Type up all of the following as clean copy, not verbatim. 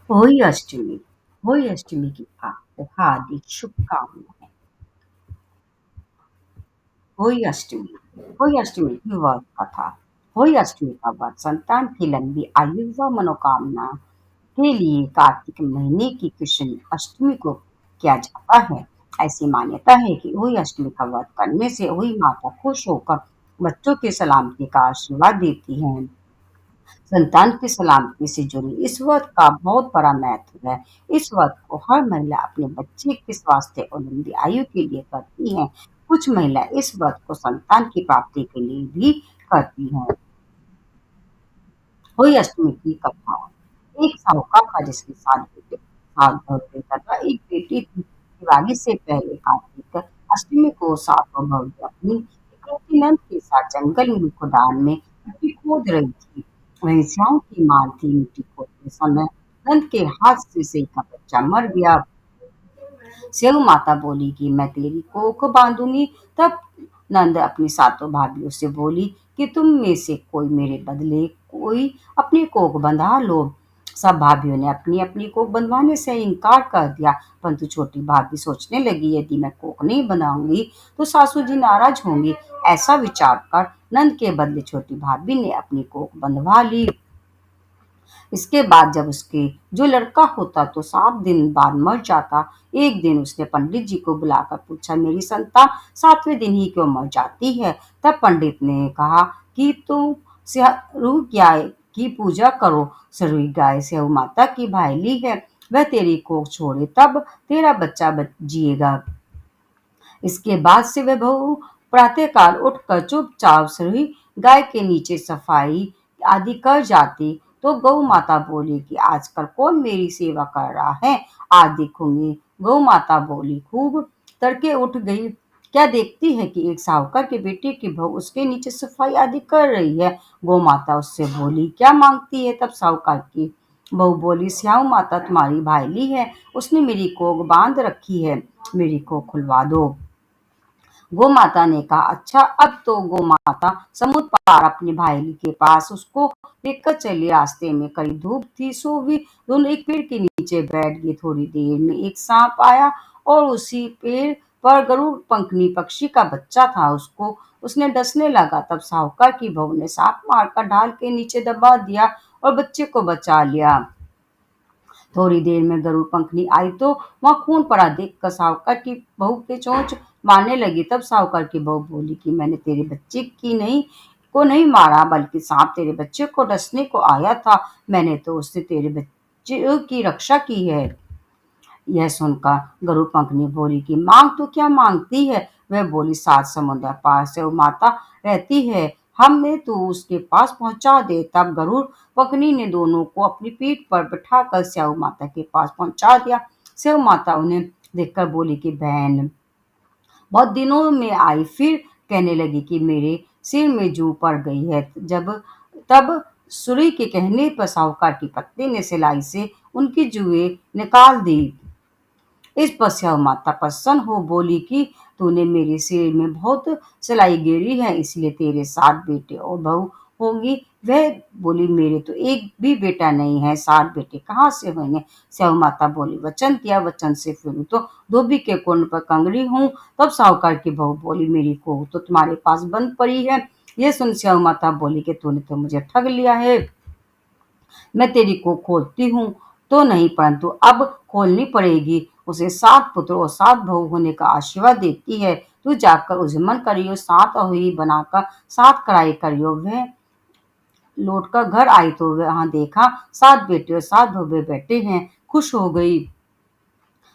होली अष्टमी होली अष्टमी की आपको हार्दिक शुभकामनाएं। होली अष्टमी की व्रत कथा। होली अष्टमी का व्रत संतान की लंबी आयु व मनोकामना के लिए कार्तिक महीने की कृष्ण अष्टमी को किया जाता है। ऐसी मान्यता है कि होली अष्टमी का व्रत करने से होली माता खुश होकर बच्चों की सलामती का आशीर्वाद देती है। संतान की सलामती से जुड़ी इस व्रत का बहुत बड़ा महत्व है। इस व्रत को हर महिला अपने बच्चे के स्वास्थ्य और लंबी आयु के लिए करती हैं। कुछ महिला इस व्रत को संतान की प्राप्ति के लिए भी करती हैं। हुई अष्टमी की कथा। एक साहूकार था जिसके 7 बेटा था, एक बेटी थी। दिवाली से पहले कार्तिक अष्टमी को सातों भव्य अपनी इकलौती नंद के साथ जंगल में खुदान में मिट्टी खोद रही थी। वहीं श्याम की मां थी। मिट्टी खोदते समय नंद के हाथ से का बच्चा मर गया। स्यऊ माता बोली कि मैं तेरी कोख बांधूंगी। तब नंद अपनी सातों भाभियों से बोली कि तुम में से कोई मेरे बदले कोई अपनी कोख बंधा लो। सब भाभियों ने अपनी अपनी कोख बंधवाने से इनकार कर दिया, परंतु छोटी भाभी सोचने लगी यदि मैं कोख नहीं बनाऊंगी तो सासू जी नाराज होंगी। ऐसा विचार कर नंद के बदले छोटी भाभी ने अपनी कोख बंधवा ली। इसके बाद जब उसके जो लड़का होता तो 7 दिन बाद मर जाता। एक दिन उसने पंडित जी को बुलाकर पूछा, मेरी संतान 7वें दिन ही क्यों मर जाती है? तब पंडित ने कहा कि तुम रुई गाय की पूजा करो। सरुई गाय स्यऊ माता की भाईली है, वह तेरी कोख छोड़े तब तेरा बच्चा जिएगा। इसके बाद से वह बहू प्रातःकाल उठकर चुपचाप सभी गाय के नीचे सफाई आदि कर जाती। तो गौ माता बोली कि आजकल कौन मेरी सेवा कर रहा है, आज देखूंगी। गौ माता बोली, खूब तड़के उठ गई, क्या देखती है कि एक साहूकार के बेटे की बहू उसके नीचे सफाई आदि कर रही है। गौ माता उससे बोली, क्या मांगती है? तब साहूकार की बहू बोली, श्याम माता तुम्हारी भाईली है, उसने मेरी कोख बांध रखी है, मेरी कोख खुलवा दो। गौ माता ने कहा, अच्छा। अब तो गौ माता समुद्र पार अपने भाई के पास उसको लेकर चली। रास्ते में कड़ी धूप थी, सो भी दोनों एक पेड़ के नीचे बैठ गए। थोड़ी देर में एक सांप आया और उसी पेड़ पर गरुड़ पंखनी पक्षी का बच्चा था, उसको उसने डसने लगा। तब साहूकार की बहू ने सांप मारकर ढाल के नीचे दबा दिया और बच्चे को बचा लिया। थोड़ी देर में गरुड़ पंखनी आई तो वहां खून पड़ा देखकर साहूकार की बहू के चोंच मारने लगी। तब साहूकार की बहू बोली कि मैंने तेरे बच्चे की नहीं मारा, बल्कि सांप तेरे बच्चे को डसने को आया था। मैंने तो उससे तेरे बच्चे की रक्षा की है। यह सुनकर गरुड़ पंखनी बोली कि मांग तो क्या मांगती है? वह बोली, 7 समुंदर पार से वो माता रहती है, हमें तू उसके पास पहुंचा दे। तब गरुड़ पंखनी ने दोनों को अपनी पीठ पर बिठाकर स्याऊ माता के पास पहुंचा दिया। स्याऊ माता उन्हें देखकर बोली कि बहन बहुत दिनों में आई, फिर कहने लगी कि मेरे सिर में जू पड़ गई है। जब तब सुरी के कहने पर साहूकार की पत्नी ने सिलाई से उनकी जुएं निकाल दी। इस पर स्याऊ माता प्रसन्न हो बोली कि तूने मेरे सिर में बहुत सिलाई गिरी है, इसलिए तेरे 7 बेटे और बहू होंगी। वह बोली, मेरे तो एक भी बेटा नहीं है, 7 बेटे कहाँ से होंगे? स्याऊ माता बोली, वचन दिया, वचन से फिर तो धोबी के कुंड पर कंगरी हूँ। तब साहूकार की बहू बोली, मेरी कोख तो तुम्हारे पास बंद पड़ी है। ये सुन स्याऊ माता बोली कि तूने तो मुझे ठग लिया है, मैं तेरी को खोलती हूँ तो नहीं, परंतु अब खोलनी पड़ेगी। उसे 7 पुत्र और 7 बहू होने का आशीर्वाद देती है। तू जाकर उजमन करियो, 7 अहोई बनाकर 7 कढ़ाई करियो। वह लौटकर घर आई तो वहां देखा 7 बेटे और 7 बहू बैठे हैं। खुश हो गई।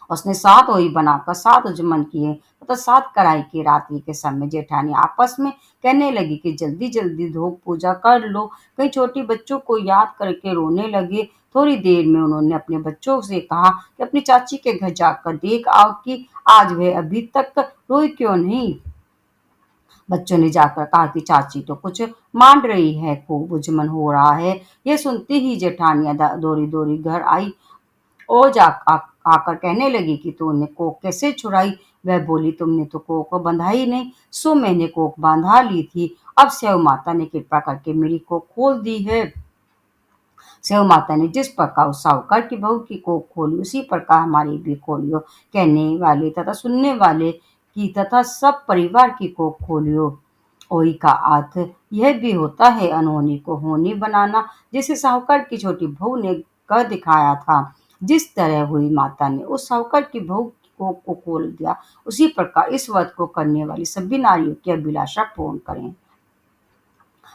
उसने 7 ओई बनाकर 7 उजमन किए तथा 7 कढ़ाई की। रात्रि के समय जेठानी आपस में कहने लगी कि जल्दी जल्दी धो पूजा कर लो, कई छोटी बच्चों को याद करके रोने लगे। थोड़ी देर में उन्होंने अपने बच्चों से कहा कि अपनी चाची के घर जाकर देख आओ कि आज वह अभी तक रोई क्यों नहीं। बच्चों ने जाकर कहा कि चाची तो कुछ मांड रही है, खूब उजमन हो रहा है। यह सुनते ही जेठानियां दौड़ी दौड़ी घर आई और आकर कहने लगी कि तूने कोख कैसे छुड़ाई? वह बोली, तुमने तो कोख बंधाई नहीं, सो मैंने कोख बांधा ली थी। अब स्याऊ माता ने कृपा करके मेरी कोख खोल दी है। सेव माता ने जिस प्रकार उस साहूकार की बहू की कोख खोली, उसी प्रकार हमारी भी खोलियो। कहने वाले तथा सुनने वाले की तथा सब परिवार की कोख खोलियो। ओई का अर्थ यह भी होता है अनहोनी को होनी बनाना, जैसे साहूकार की छोटी बहू ने कर दिखाया था। जिस तरह हुई माता ने उस साहूकार की बहू को खोल दिया, उसी प्रकार इस व्रत को करने वाली सभी नारियों की अभिलाषा पूर्ण करें।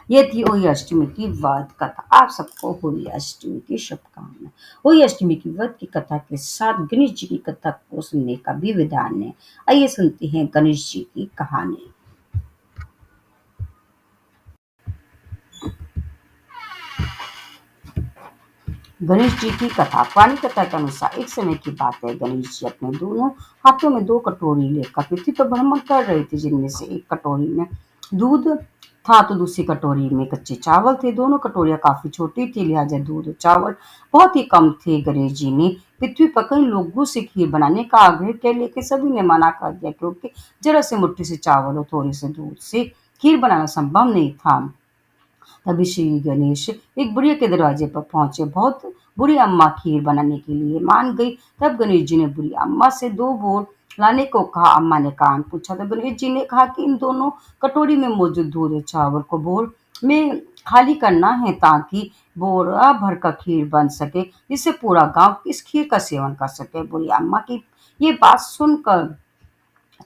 ये थी होली अष्टमी की व्रत कथा। आप सबको होली अष्टमी की शुभकामनाएं। होली अष्टमी की व्रत की कथा के साथ गणेश जी की कथा को सुनने का भी विधान है। आइए सुनते हैं गणेश जी की कहानी। गणेश जी की कथा। पुरानी कथा के अनुसार एक समय की बात है, गणेश जी अपने दोनों हाथों में दो कटोरी लेकर पृथ्वी पर भ्रमण कर रहे थे, जिनमें से एक कटोरी में दूध था तो दूसरी कटोरी में कच्चे चावल थे। दोनों कटोरियां काफी छोटी थी, लिहाजा दूध और चावल बहुत ही कम थे। गणेश जी ने पृथ्वी पर कई लोगों से खीर बनाने का आग्रह किया, लेकिन सभी ने मना कर दिया, क्योंकि जरा से मुट्ठी से चावल और थोड़े से दूध से खीर बनाना संभव नहीं था। तभी श्री गणेश एक बुढ़िया के दरवाजे पर पहुंचे। बहुत बुरी अम्मा खीर बनाने के लिए मान गई। तब गणेश जी ने बुरी अम्मा से दो बोर लाने को कहा। अम्मा ने कारण पूछा तो गणेश जी ने कहा कि इन दोनों कटोरी में मौजूद दूध और चावल को बोर में खाली करना है, ताकि बोरा भर का खीर बन सके, जिससे पूरा गांव इस खीर का सेवन कर सके। बुरी अम्मा की ये बात सुनकर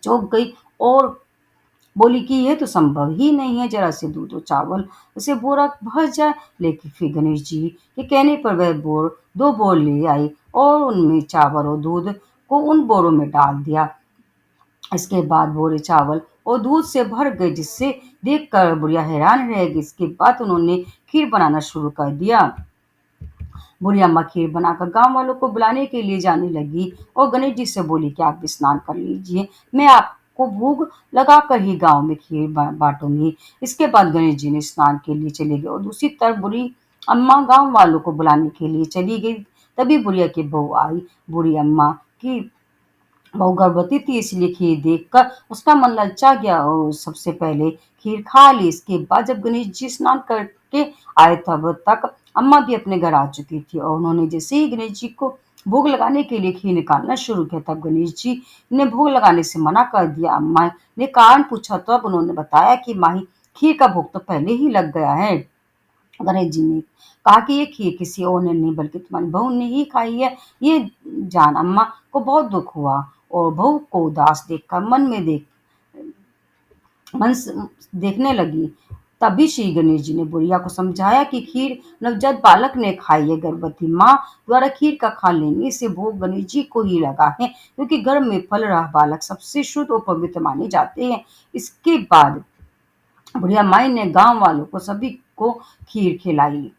चौंक गई और बोली कि यह तो संभव ही नहीं है, जरा से दूध और चावल उसे बोरा भर जाए। लेकिन फिर गणेश जी के कहने पर वह दो बोर ले आई और उनमें चावल और दूध को उन बोरों में डाल दिया। इसके बाद बोरे चावल और दूध से भर गए, जिससे देखकर बुढ़िया हैरान रह गई। इसके बाद उन्होंने खीर बनाना शुरू कर दिया। बुढ़ी अम्मा खीर बनाकर गांव वालों को बुलाने के लिए जाने लगी और गणेश जी से बोली कि आप भी स्नान कर लीजिए, मैं आपको भोग लगा कर ही गांव में खीर बांटूंगी। इसके बाद गणेश जी ने स्नान के लिए चले गए और दूसरी तरफ बुढ़ी अम्मा गांव वालों को बुलाने के लिए चली गई। तभी बुढ़िया की बहू आई। बुढ़ी अम्मा की बहू गर्भवती थी, इसलिए खीर देखकर उसका मन ललचा गया और सबसे पहले खीर खा ली। इसके बाद जब गणेश जी स्नान करके आए, तब तक अम्मा भी अपने घर आ चुकी थी और उन्होंने जैसे ही गणेश जी को भोग लगाने के लिए खीर निकालना शुरू किया, तब गणेश जी ने भोग लगाने से मना कर दिया। अम्मा ने कारण पूछा, तब उन्होंने बताया कि माही, खीर का भोग तो पहले ही लग गया है। गणेश जी ने कहा कि ये खीर किसी और ने नहीं बल्कि तुम्हारी बहू ने ही खाई है। ये जान अम्मा को बहुत दुख हुआ और बहू को उदास देखकर मन से देखने लगी। तभी श्री गणेश जी ने बुढ़िया को समझाया कि खीर नवजात बालक ने खाई है, गर्भवती माँ द्वारा खीर का खा लेने से भोग गणेश जी को ही लगा है, क्योंकि गर्भ में पल रहा बालक सबसे शुद्ध और पवित्र माने जाते हैं। इसके बाद बुढ़िया माई ने गांव वालों को सभी को खीर खिलाई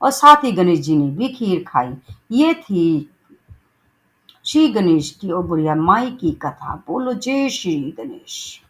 और साथ ही गणेश जी ने भी खीर खाई। ये थी श्री गणेश की और बुढ़िया माई की कथा। बोलो जय श्री गणेश।